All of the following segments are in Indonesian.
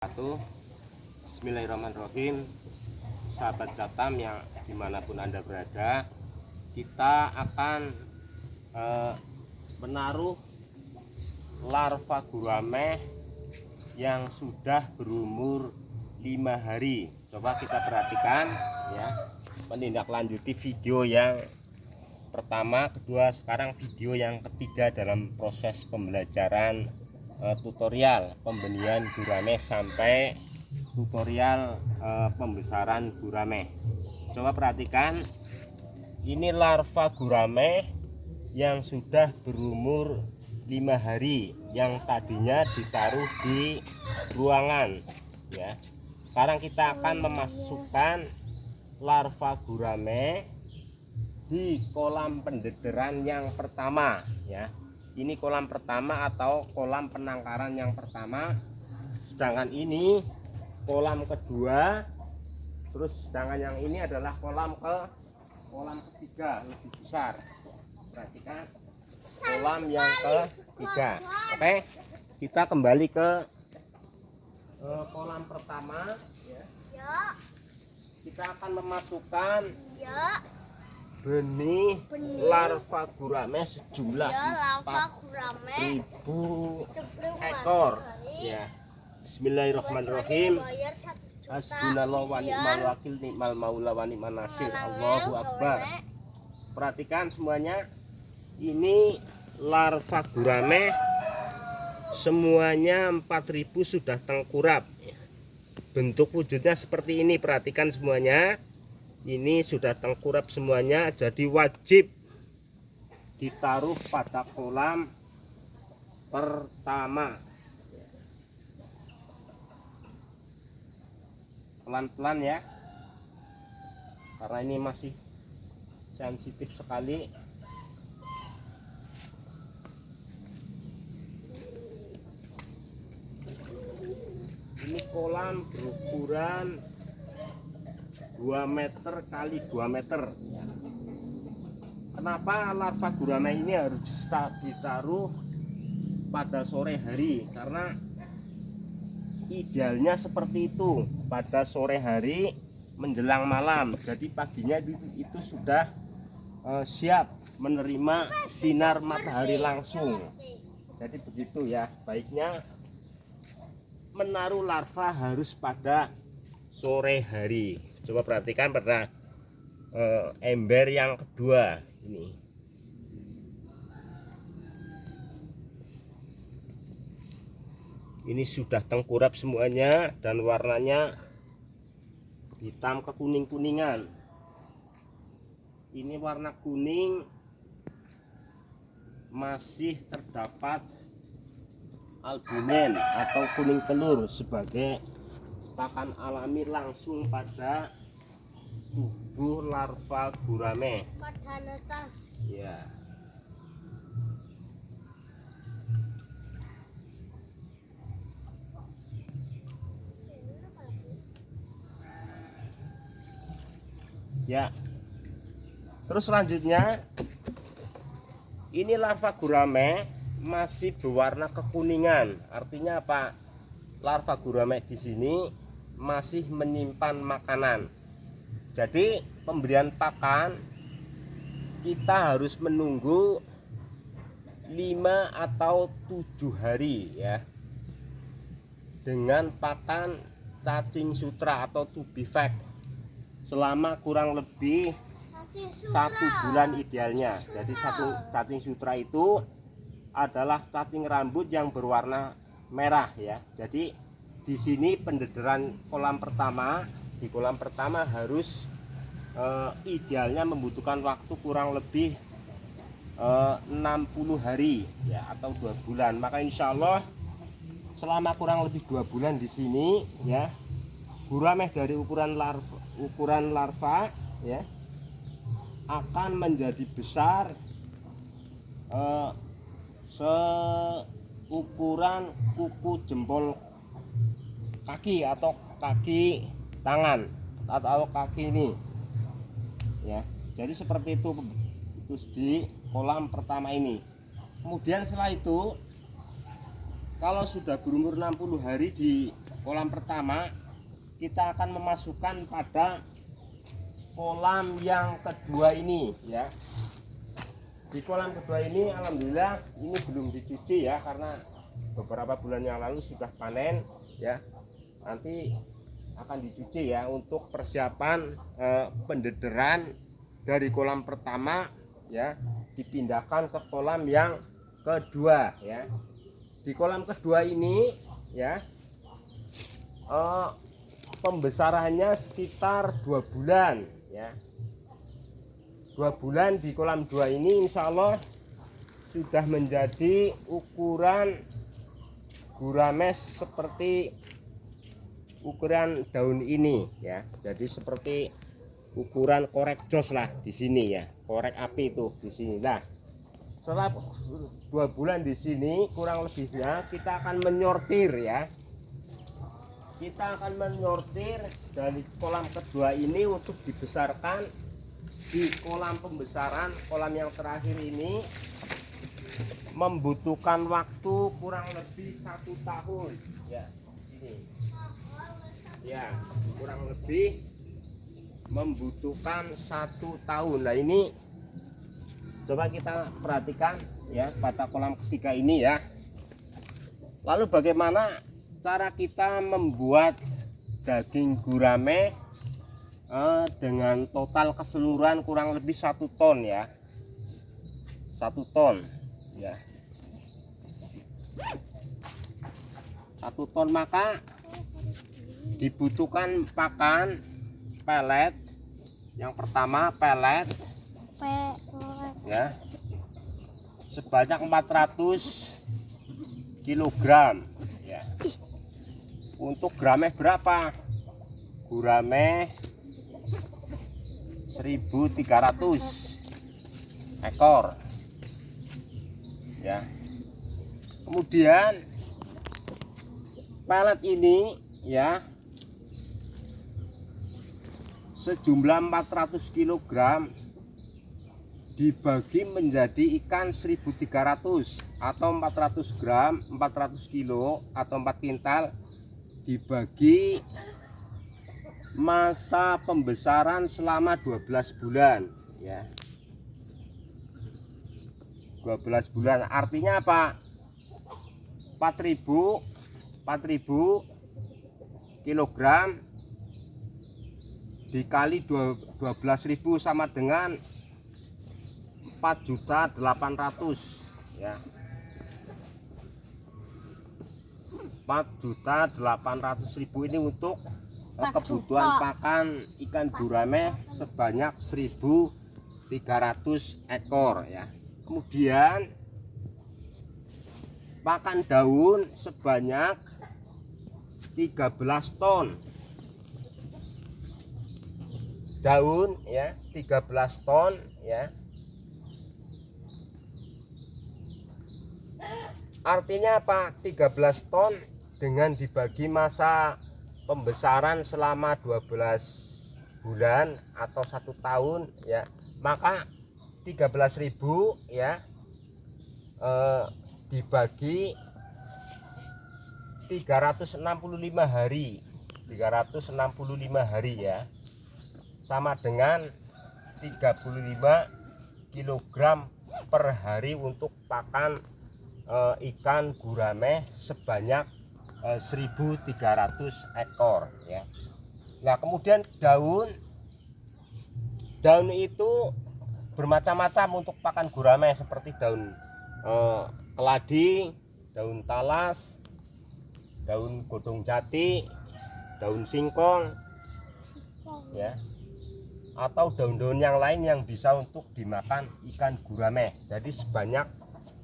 Bismillahirrahmanirrahim. Sahabat Catam yang dimanapun Anda berada, kita akan menaruh larva gurame yang sudah berumur 5 hari. Coba kita perhatikan ya, menindaklanjuti video yang pertama, kedua, sekarang video yang ketiga dalam proses pembelajaran tutorial pembenihan gurame sampai tutorial pembesaran gurame. Coba perhatikan, ini larva gurame yang sudah berumur 5 hari yang tadinya ditaruh di ruangan ya. Sekarang kita akan memasukkan larva gurame di kolam pendederan yang pertama ya. Ini kolam pertama atau kolam penangkaran yang pertama, sedangkan ini kolam kedua, terus sedangkan yang ini adalah kolam ketiga lebih besar. Perhatikan kolam yang ketiga. Oke, kita kembali ke kolam pertama ya. Kita akan memasukkan benih larva gurame sejumlah 4.000 ekor ya. Bismillahirrahmanirrahim. Hasbunallahu wa ni'mal wakil, ni'mal maula wa ni'man nasir. Allahu akbar. Perhatikan semuanya, ini larva gurame semuanya 4.000 sudah tengkurap. Bentuk wujudnya seperti ini, perhatikan semuanya. Ini sudah tengkurap semuanya, jadi wajib ditaruh pada kolam pertama. Pelan-pelan ya, karena ini masih sensitif sekali. Ini kolam berukuran 2 meter kali 2 meter. Kenapa larva gurame ini harus ditaruh pada sore hari? Karena idealnya seperti itu, pada sore hari menjelang malam. Jadi paginya itu sudah siap menerima sinar matahari langsung. Jadi begitu ya, baiknya menaruh larva harus pada sore hari. Coba perhatikan pada ember yang kedua ini. Ini sudah tengkurap semuanya dan warnanya hitam ke kuning-kuningan. Ini warna kuning, masih terdapat albumen atau kuning telur sebagai pakan alami langsung pada tubuh larva gurame. Ya. Ya. Terus selanjutnya, ini larva gurame masih berwarna kekuningan. Artinya apa? Larva gurame di sini masih menyimpan makanan. Jadi pemberian pakan kita harus menunggu 5 atau 7 hari ya, dengan pakan cacing sutra atau tubifek selama kurang lebih 1 bulan idealnya. Jadi satu cacing sutra itu adalah cacing rambut yang berwarna merah ya. Jadi di sini pendederan kolam pertama, di kolam pertama harus idealnya membutuhkan waktu kurang lebih 60 hari ya, atau 2 bulan. Maka insya Allah selama kurang lebih 2 bulan di sini ya, gurame dari ukuran larva ya akan menjadi besar seukuran kuku jempol kaki atau kaki tangan atau kaki ini ya. Jadi seperti itu di kolam pertama ini. Kemudian setelah itu, kalau sudah berumur 60 hari di kolam pertama, kita akan memasukkan pada kolam yang kedua ini ya. Di kolam kedua ini alhamdulillah ini belum dicuci ya, karena beberapa bulan yang lalu sudah panen ya. Nanti akan dicuci ya untuk persiapan pendederan dari kolam pertama ya, dipindahkan ke kolam yang kedua ya. Di kolam kedua ini ya, pembesarannya sekitar 2 bulan ya. 2 bulan di kolam 2 ini insya Allah sudah menjadi ukuran gurames seperti ukuran daun ini ya. Jadi seperti ukuran korek jos lah di sini ya, korek api itu di sini. Nah, setelah 2 bulan di sini kurang lebihnya kita akan menyortir ya. Kita akan menyortir dari kolam kedua ini untuk dibesarkan di kolam pembesaran. Kolam yang terakhir ini membutuhkan waktu kurang lebih 1 tahun ya. Ini ya, kurang lebih membutuhkan 1 tahun. Nah, ini coba kita perhatikan ya pada kolam ketiga ini ya. Lalu bagaimana cara kita membuat daging gurame dengan total keseluruhan kurang lebih 1 ton ya, 1 ton ya, 1 ton. Maka dibutuhkan pakan pelet. Yang pertama pelet ya, sebanyak 400 kg ya. Untuk grameh berapa? Gurame 1.300 ekor ya. Kemudian pelet ini ya sejumlah 400 kg dibagi menjadi ikan 1.300 atau 400 gram, 400 kilo atau 4 kintal, dibagi masa pembesaran selama 12 bulan ya. 12 bulan artinya apa? 4.000 kilogram dikali 12.000 sama dengan 4.800.000 ya. 4.800.000 ini untuk kebutuhan pakan ikan gurame sebanyak 1.300 ekor ya. Kemudian pakan daun sebanyak 13 ton. Daun ya 13 ton ya. Artinya apa? 13 ton dengan dibagi masa pembesaran selama 12 bulan atau 1 tahun ya, maka 13.000 ya dibagi 365 hari, 365 hari ya, sama dengan 35 kg per hari untuk pakan ikan gurame sebanyak 1.300 ekor ya. Nah, kemudian daun itu bermacam-macam untuk pakan gurame, seperti daun keladi, daun talas, daun godong jati, daun singkong ya, atau daun-daun yang lain yang bisa untuk dimakan ikan gurame. Jadi sebanyak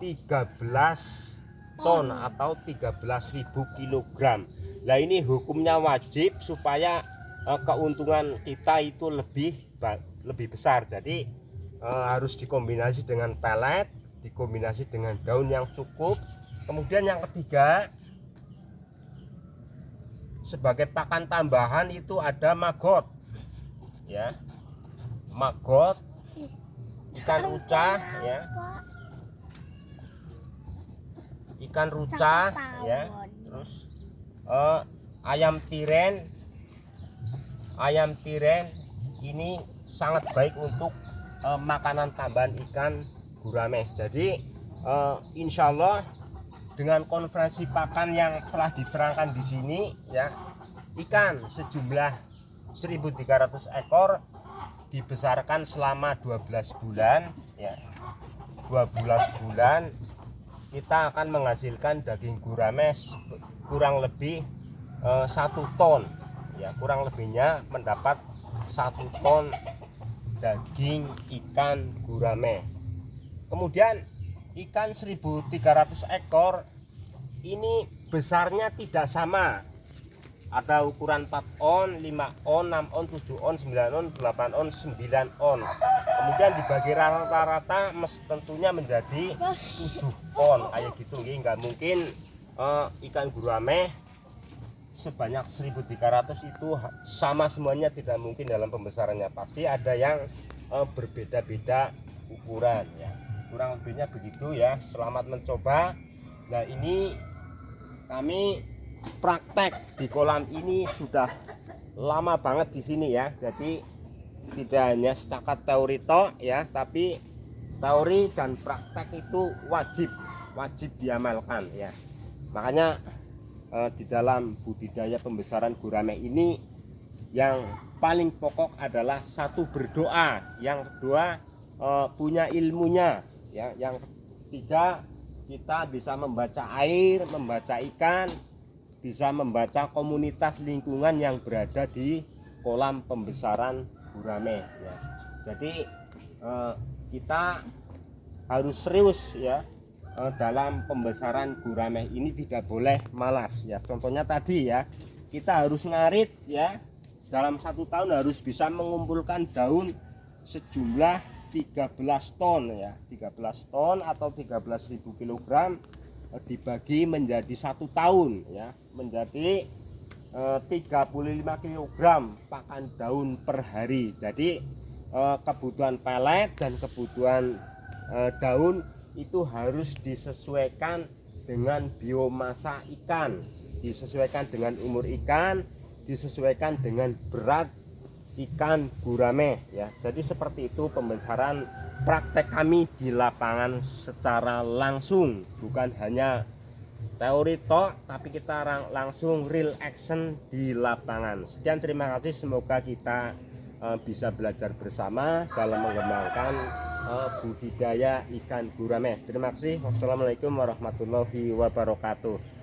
13 ton atau 13.000 kg. Nah, ini hukumnya wajib supaya keuntungan kita itu lebih besar. Jadi harus dikombinasi dengan pelet, dikombinasi dengan daun yang cukup. Kemudian yang ketiga, sebagai pakan tambahan itu ada maggot ya, maggot, ikan ruca ya, ikan ruca ya, terus ayam tiren ini sangat baik untuk makanan tambahan ikan gurame. Jadi insya Allah dengan konferensi pakan yang telah diterangkan di sini ya, ikan sejumlah 1.300 ekor dibesarkan selama 12 bulan ya. 12 bulan kita akan menghasilkan daging gurame kurang lebih 1 ton ya, kurang lebihnya mendapat 1 ton daging ikan gurame. Kemudian ikan 1.300 ekor ini besarnya tidak sama, ada ukuran 4 on, 5 on, 6 on, 7 on, 9 on, 8 on, 9 on. Kemudian dibagi rata-rata tentunya menjadi 7 on kayak gitu. Nggak mungkin ikan gurame sebanyak 1.300 itu sama semuanya, tidak mungkin dalam pembesarannya. Pasti ada yang berbeda-beda ukuran ya, kurang lebihnya begitu ya. Selamat mencoba. Nah, ini kami praktek di kolam ini sudah lama banget di sini ya. Jadi tidak hanya setakat teori tok ya, tapi teori dan praktek itu wajib diamalkan ya. Makanya di dalam budidaya pembesaran gurame ini yang paling pokok adalah satu, berdoa, yang kedua punya ilmunya ya, yang ketiga kita bisa membaca air, membaca ikan, bisa membaca komunitas lingkungan yang berada di kolam pembesaran gurame ya. Jadi kita harus serius ya dalam pembesaran gurame ini, tidak boleh malas ya. Contohnya tadi ya, kita harus ngarit ya, dalam 1 tahun harus bisa mengumpulkan daun sejumlah 13 ton ya, 13 ton atau 13.000 kg dibagi menjadi 1 tahun ya, menjadi 35 kg pakan daun per hari. Jadi kebutuhan pelet dan kebutuhan daun itu harus disesuaikan dengan biomasa ikan, disesuaikan dengan umur ikan, disesuaikan dengan berat ikan gurame ya. Jadi seperti itu pembesaran praktek kami di lapangan secara langsung, bukan hanya teori tok, tapi kita langsung real action di lapangan. Sekian, terima kasih, semoga kita bisa belajar bersama dalam mengembangkan budidaya ikan gurame. Terima kasih. Wassalamualaikum warahmatullahi wabarakatuh.